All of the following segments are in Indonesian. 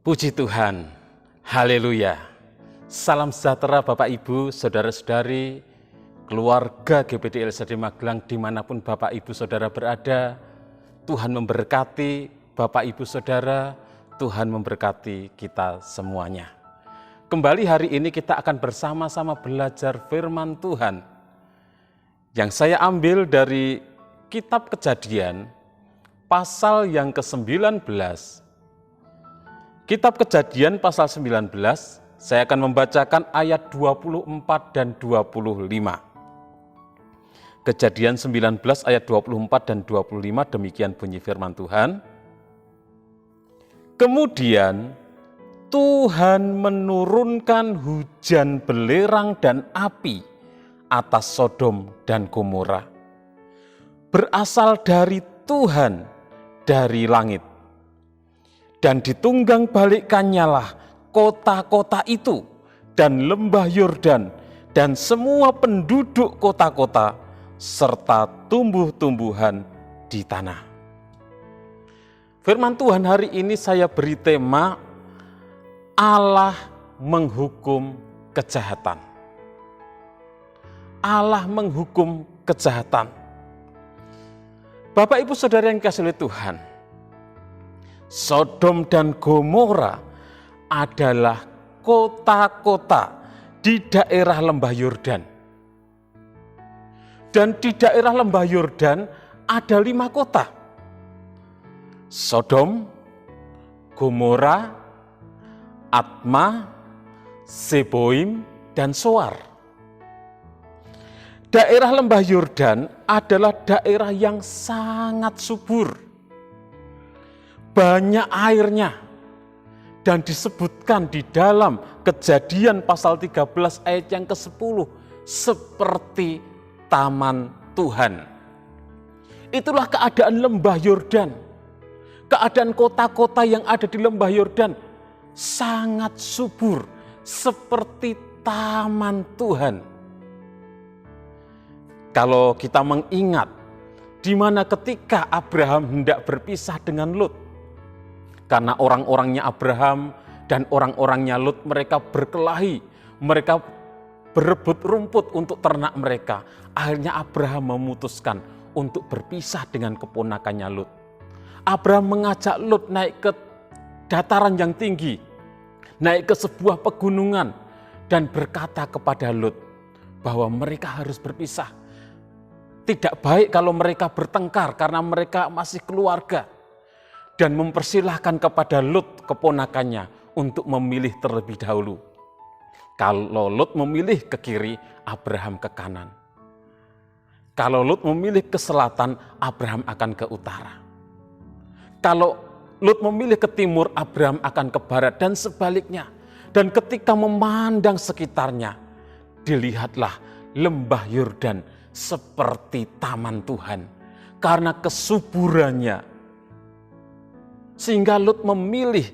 Puji Tuhan, haleluya. Salam sejahtera Bapak Ibu, Saudara-saudari, keluarga GBD LCD Magelang dimanapun Bapak Ibu Saudara berada. Tuhan memberkati Bapak Ibu Saudara, Tuhan memberkati kita semuanya. Kembali hari ini kita akan bersama-sama belajar firman Tuhan. Yang saya ambil dari kitab Kejadian, pasal yang ke-19. Kitab Kejadian pasal 19, saya akan membacakan ayat 24 dan 25. Kejadian 19 ayat 24 dan 25, demikian bunyi firman Tuhan. Kemudian Tuhan menurunkan hujan belerang dan api atas Sodom dan Gomora. Berasal dari Tuhan, dari langit. Dan ditunggang balikkannya lah kota-kota itu dan lembah Yordan dan semua penduduk kota-kota serta tumbuh-tumbuhan di tanah. Firman Tuhan hari ini saya beri tema Allah menghukum kejahatan. Allah menghukum kejahatan. Bapak Ibu Saudara yang dikasihi oleh Tuhan, Sodom dan Gomora adalah kota-kota di daerah lembah Yordan. Dan di daerah lembah Yordan ada 5 kota. Sodom, Gomora, Adma, Zeboim, dan Soar. Daerah lembah Yordan adalah daerah yang sangat subur. Banyak airnya, dan disebutkan di dalam Kejadian pasal 13 ayat yang ke-10 seperti taman Tuhan. Itulah keadaan lembah Yordan. Keadaan kota-kota yang ada di lembah Yordan sangat subur seperti taman Tuhan. Kalau kita mengingat di mana ketika Abraham hendak berpisah dengan Lot, karena orang-orangnya Abraham dan orang-orangnya Lot mereka berkelahi, mereka berebut rumput untuk ternak mereka. Akhirnya Abraham memutuskan untuk berpisah dengan keponakannya Lot. Abraham mengajak Lot naik ke dataran yang tinggi, naik ke sebuah pegunungan dan berkata kepada Lot bahwa mereka harus berpisah. Tidak baik kalau mereka bertengkar karena mereka masih keluarga. Dan mempersilahkan kepada Lot keponakannya untuk memilih terlebih dahulu. Kalau Lot memilih ke kiri, Abraham ke kanan. Kalau Lot memilih ke selatan, Abraham akan ke utara. Kalau Lot memilih ke timur, Abraham akan ke barat dan sebaliknya. Dan ketika memandang sekitarnya, dilihatlah lembah Yordan seperti taman Tuhan. Karena kesuburannya, sehingga Lot memilih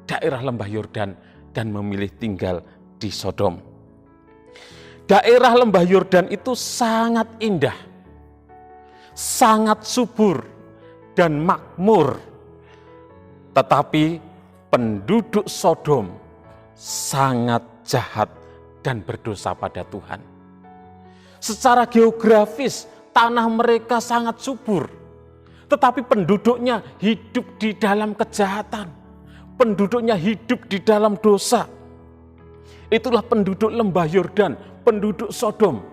daerah lembah Yordan dan memilih tinggal di Sodom. Daerah lembah Yordan itu sangat indah, sangat subur dan makmur. Tetapi penduduk Sodom sangat jahat dan berdosa pada Tuhan. Secara geografis tanah mereka sangat subur. Tetapi penduduknya hidup di dalam kejahatan. Penduduknya hidup di dalam dosa. Itulah penduduk lembah Yordan, penduduk Sodom.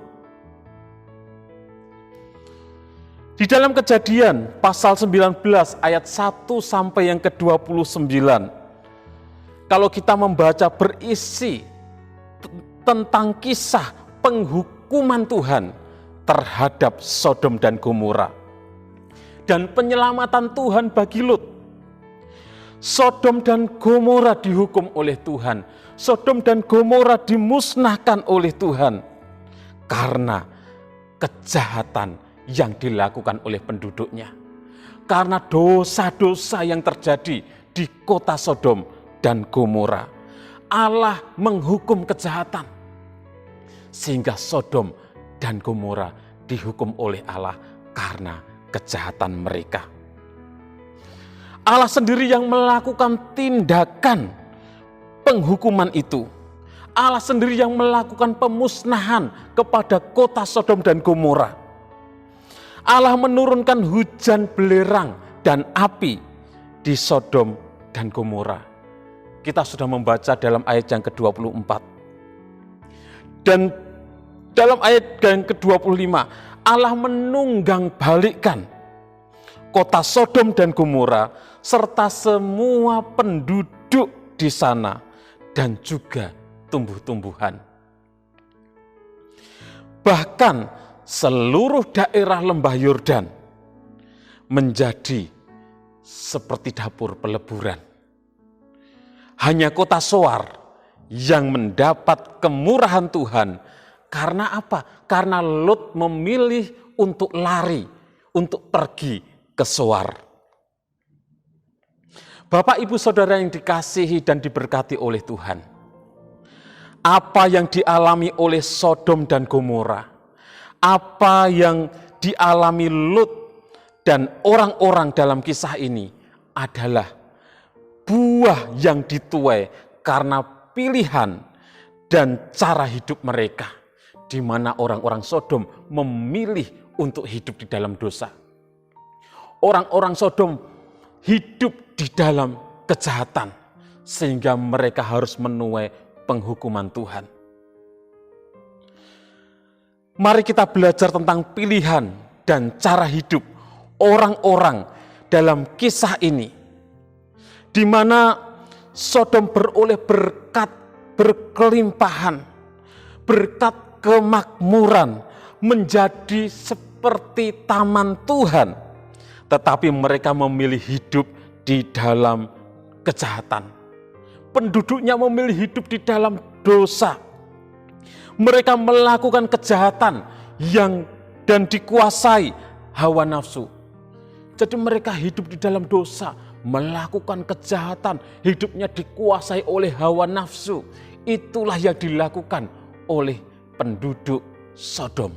Di dalam Kejadian pasal 19 ayat 1 sampai yang ke-29. Kalau kita membaca berisi tentang kisah penghukuman Tuhan terhadap Sodom dan Gomora. Dan penyelamatan Tuhan bagi Lot. Sodom dan Gomora dihukum oleh Tuhan. Sodom dan Gomora dimusnahkan oleh Tuhan. Karena kejahatan yang dilakukan oleh penduduknya. Karena dosa-dosa yang terjadi di kota Sodom dan Gomora. Allah menghukum kejahatan. Sehingga Sodom dan Gomora dihukum oleh Allah karena kejahatan mereka. Allah sendiri yang melakukan tindakan penghukuman itu. Allah sendiri yang melakukan pemusnahan kepada kota Sodom dan Gomora. Allah menurunkan hujan belerang dan api di Sodom dan Gomora. Kita sudah membaca dalam ayat yang ke-24. Dan dalam ayat yang ke-25, Allah menunggang balikkan kota Sodom dan Gomora serta semua penduduk di sana dan juga tumbuh-tumbuhan. Bahkan seluruh daerah lembah Yordan menjadi seperti dapur peleburan. Hanya kota Soar yang mendapat kemurahan Tuhan. Karena apa? Karena Lot memilih untuk lari, untuk pergi ke Soar. Bapak, Ibu, Saudara yang dikasihi dan diberkati oleh Tuhan. Apa yang dialami oleh Sodom dan Gomora, apa yang dialami Lot dan orang-orang dalam kisah ini adalah buah yang dituai karena pilihan dan cara hidup mereka, di mana orang-orang Sodom memilih untuk hidup di dalam dosa. Orang-orang Sodom hidup di dalam kejahatan, sehingga mereka harus menuai penghukuman Tuhan. Mari kita belajar tentang pilihan dan cara hidup orang-orang dalam kisah ini, di mana Sodom beroleh berkat berkelimpahan, berkat kemakmuran, menjadi seperti taman Tuhan, tetapi mereka memilih hidup di dalam kejahatan. Penduduknya memilih hidup di dalam dosa. Mereka melakukan kejahatan dan dikuasai hawa nafsu. Jadi mereka hidup di dalam dosa, melakukan kejahatan, hidupnya dikuasai oleh hawa nafsu. Itulah yang dilakukan oleh penduduk Sodom.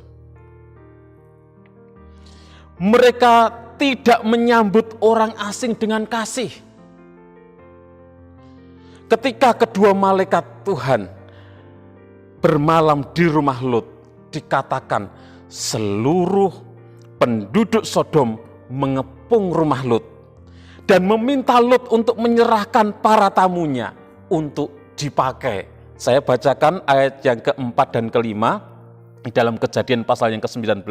Mereka tidak menyambut orang asing dengan kasih. Ketika kedua malaikat Tuhan bermalam di rumah Lot, dikatakan seluruh penduduk Sodom mengepung rumah Lot dan meminta Lot untuk menyerahkan para tamunya untuk dipakai. Saya bacakan ayat yang keempat dan kelima di dalam Kejadian pasal yang ke-19.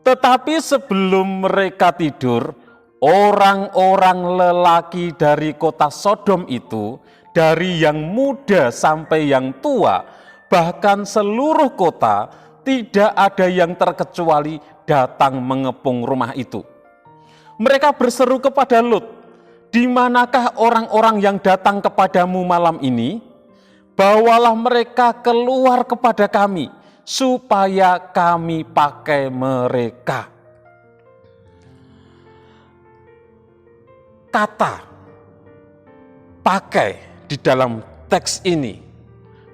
Tetapi sebelum mereka tidur, orang-orang lelaki dari kota Sodom itu, dari yang muda sampai yang tua, bahkan seluruh kota, tidak ada yang terkecuali datang mengepung rumah itu. Mereka berseru kepada Lot, "Di manakah orang-orang yang datang kepadamu malam ini? Bawalah mereka keluar kepada kami, supaya kami pakai mereka." Kata pakai di dalam teks ini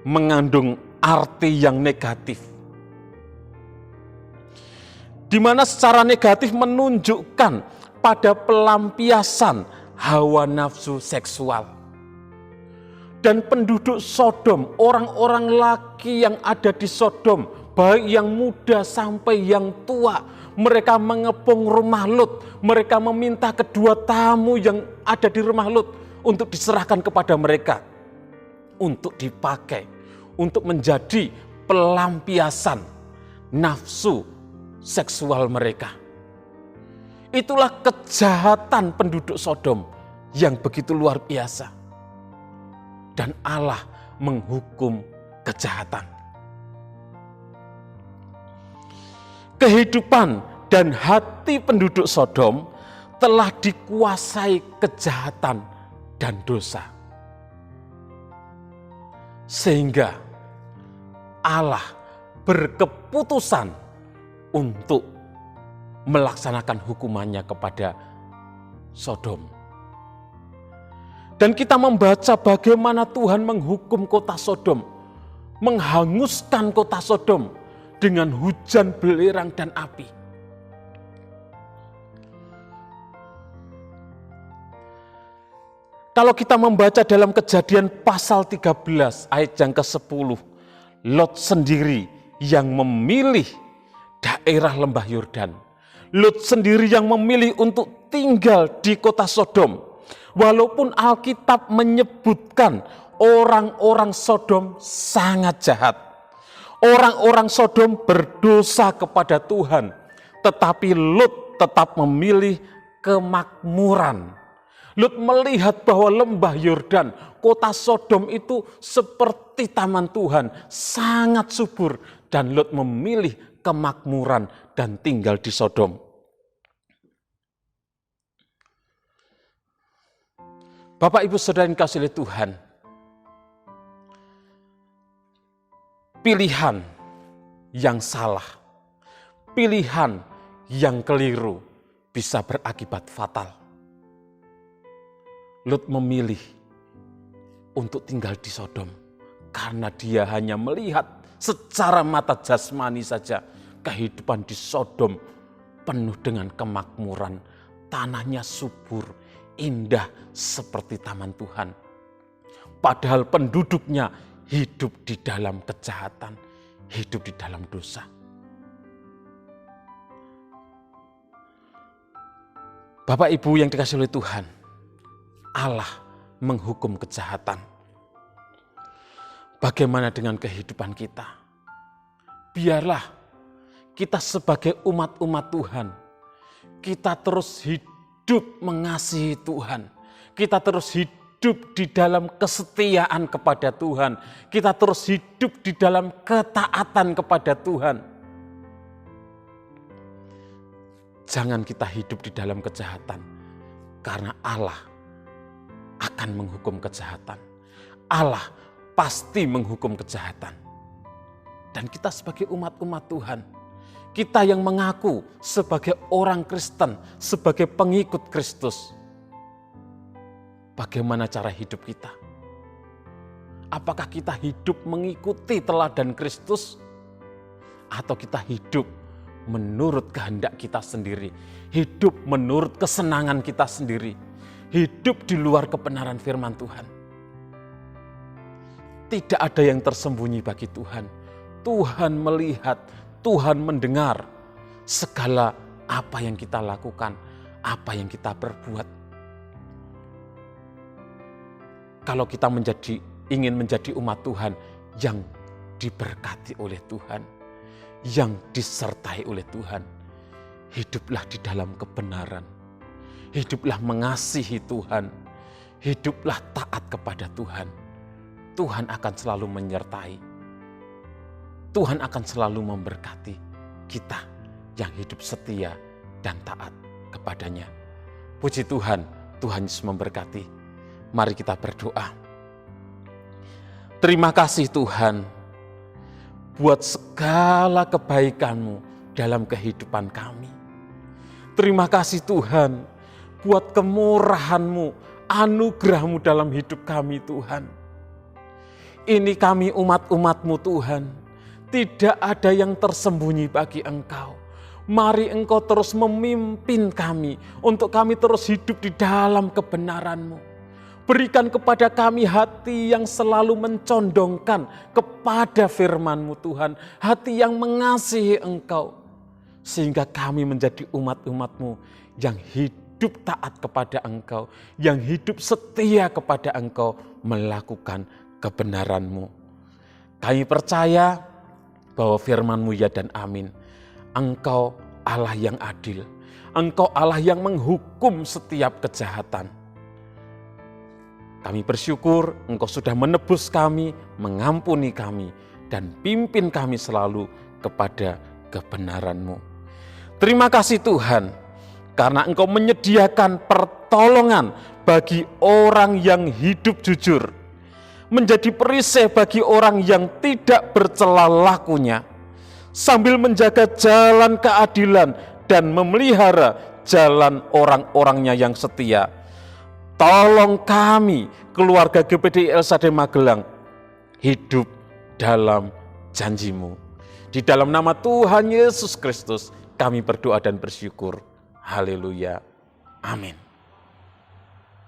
mengandung arti yang negatif, di mana secara negatif menunjukkan pada pelampiasan hawa nafsu seksual. Dan penduduk Sodom, orang-orang laki yang ada di Sodom, baik yang muda sampai yang tua, mereka mengepung rumah Lot. Mereka meminta kedua tamu yang ada di rumah Lot untuk diserahkan kepada mereka, untuk dipakai, untuk menjadi pelampiasan nafsu seksual mereka. Itulah kejahatan penduduk Sodom yang begitu luar biasa. Dan Allah menghukum kejahatan. Kehidupan dan hati penduduk Sodom telah dikuasai kejahatan dan dosa. Sehingga Allah berkeputusan untuk melaksanakan hukumannya kepada Sodom. Dan kita membaca bagaimana Tuhan menghukum kota Sodom, menghanguskan kota Sodom dengan hujan belerang dan api. Kalau kita membaca dalam Kejadian pasal 13 ayat yang ke-10, Lot sendiri yang memilih daerah lembah Yordan. Lot sendiri yang memilih untuk tinggal di kota Sodom. Walaupun Alkitab menyebutkan orang-orang Sodom sangat jahat. Orang-orang Sodom berdosa kepada Tuhan. Tetapi Lot tetap memilih kemakmuran. Lot melihat bahwa lembah Yordan, kota Sodom itu seperti taman Tuhan, sangat subur. Dan Lot memilih kemakmuran dan tinggal di Sodom. Bapak, Ibu, Saudara yang dikasihi oleh Tuhan, pilihan yang salah, pilihan yang keliru bisa berakibat fatal. Lot memilih untuk tinggal di Sodom karena dia hanya melihat secara mata jasmani saja kehidupan di Sodom penuh dengan kemakmuran, tanahnya subur, indah seperti taman Tuhan. Padahal penduduknya hidup di dalam kejahatan, hidup di dalam dosa. Bapak Ibu yang dikasihi oleh Tuhan, Allah menghukum kejahatan. Bagaimana dengan kehidupan kita? Biarlah kita sebagai umat-umat Tuhan, kita terus hidup mengasihi Tuhan. Kita terus hidup di dalam kesetiaan kepada Tuhan. Kita terus hidup di dalam ketaatan kepada Tuhan. Jangan kita hidup di dalam kejahatan, karena Allah akan menghukum kejahatan. Allah pasti menghukum kejahatan. Dan kita sebagai umat-umat Tuhan, kita yang mengaku sebagai orang Kristen, sebagai pengikut Kristus, bagaimana cara hidup kita? Apakah kita hidup mengikuti teladan Kristus? Atau kita hidup menurut kehendak kita sendiri, hidup menurut kesenangan kita sendiri, hidup di luar kebenaran firman Tuhan? Tidak ada yang tersembunyi bagi Tuhan. Tuhan melihat, Tuhan mendengar segala apa yang kita lakukan, apa yang kita perbuat. Kalau kita ingin menjadi umat Tuhan yang diberkati oleh Tuhan, yang disertai oleh Tuhan, hiduplah di dalam kebenaran. Hiduplah mengasihi Tuhan, hiduplah taat kepada Tuhan. Tuhan akan selalu menyertai. Tuhan akan selalu memberkati kita yang hidup setia dan taat kepadanya. Puji Tuhan, Tuhan Yesus memberkati. Mari kita berdoa. Terima kasih Tuhan buat segala kebaikan-Mu dalam kehidupan kami. Terima kasih Tuhan buat kemurahan-Mu, anugerah-Mu dalam hidup kami Tuhan. Ini kami umat-umat-Mu Tuhan, tidak ada yang tersembunyi bagi Engkau. Mari Engkau terus memimpin kami, untuk kami terus hidup di dalam kebenaran-Mu. Berikan kepada kami hati yang selalu mencondongkan kepada firman-Mu Tuhan, hati yang mengasihi Engkau, sehingga kami menjadi umat-umat-Mu yang hidup taat kepada Engkau, yang hidup setia kepada Engkau, melakukan kebenaran-Mu. Kami percaya bahwa firman-Mu ya dan amin. Engkau Allah yang adil, Engkau Allah yang menghukum setiap kejahatan. Kami bersyukur Engkau sudah menebus kami, mengampuni kami, dan pimpin kami selalu kepada kebenaran-Mu. Terima kasih Tuhan, karena Engkau menyediakan pertolongan bagi orang yang hidup jujur, menjadi perisai bagi orang yang tidak bercela lakunya, sambil menjaga jalan keadilan dan memelihara jalan orang-orangnya yang setia. Tolong kami, keluarga GPDI El Shaddai Magelang, hidup dalam janji-Mu. Di dalam nama Tuhan Yesus Kristus, kami berdoa dan bersyukur. Haleluya. Amin.